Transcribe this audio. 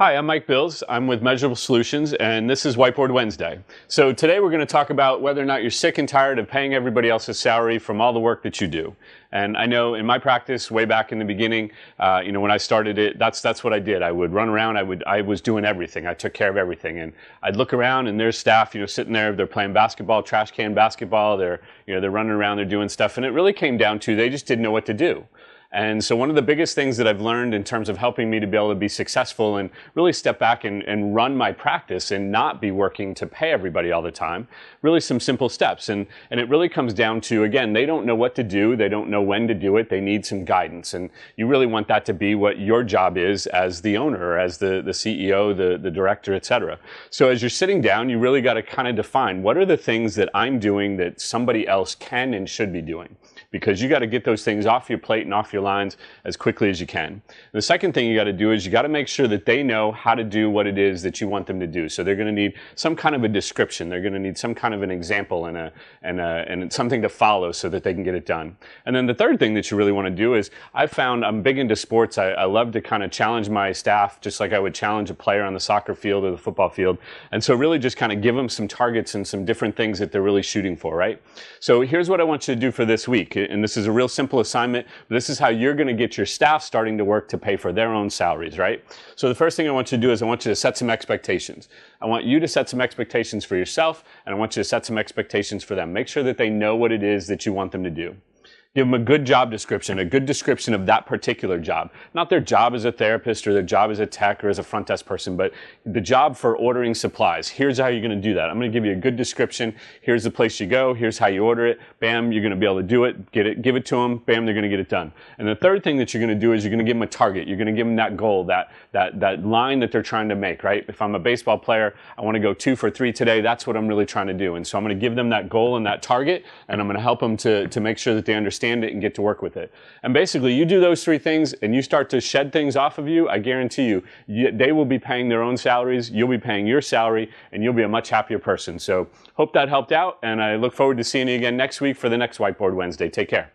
Hi, I'm Mike Bills. I'm with Measurable Solutions, and this is Whiteboard Wednesday. So today we're going to talk about whether or not you're sick and tired of paying everybody else's salary from all the work that you do. And I know in my practice, way back in the beginning, when I started it, that's what I did. I would run around. I was doing everything. I took care of everything, and I'd look around, and there's staff, sitting there. They're playing basketball, trash can basketball. They're running around. They're doing stuff, and it really came down to they just didn't know what to do. And so one of the biggest things that I've learned in terms of helping me to be able to be successful and really step back and run my practice and not be working to pay everybody all the time, really some simple steps. And it really comes down to, again, they don't know what to do. They don't know when to do it. They need some guidance. And you really want that to be what your job is as the owner, or as the CEO, the director, et cetera. So as you're sitting down, you really got to kind of define what are the things that I'm doing that somebody else can and should be doing. Because you got to get those things off your plate and off your lines as quickly as you can. The second thing you got to do is you got to make sure that they know how to do what it is that you want them to do. So they're going to need some kind of a description. They're going to need some kind of an example and something to follow so that they can get it done. And then the third thing that you really want to do is I've found I'm big into sports. I love to kind of challenge my staff just like I would challenge a player on the soccer field or the football field. And so really just kind of give them some targets and some different things that they're really shooting for, right? So here's what I want you to do for this week. And this is a real simple assignment, but this is how you're going to get your staff starting to work to pay for their own salaries, right? So the first thing I want you to do is I want you to set some expectations. I want you to set some expectations for yourself, and I want you to set some expectations for them. Make sure that they know what it is that you want them to do. Give them a good job description, a good description of that particular job. Not their job as a therapist or their job as a tech or as a front desk person, but the job for ordering supplies. Here's how you're going to do that. I'm going to give you a good description. Here's the place you go. Here's how you order it. Bam, you're going to be able to do it. Give it to them. Bam, they're going to get it done. And the third thing that you're going to do is you're going to give them a target. You're going to give them that goal, that line that they're trying to make, right? If I'm a baseball player, I want to go 2 for 3 today. That's what I'm really trying to do. And so I'm going to give them that goal and that target, and I'm going to help them to make sure that they understand it and get to work with it. And basically, you do those 3 things and you start to shed things off of you, I guarantee you, they will be paying their own salaries, you'll be paying your salary, and you'll be a much happier person. So hope that helped out, and I look forward to seeing you again next week for the next Whiteboard Wednesday. Take care.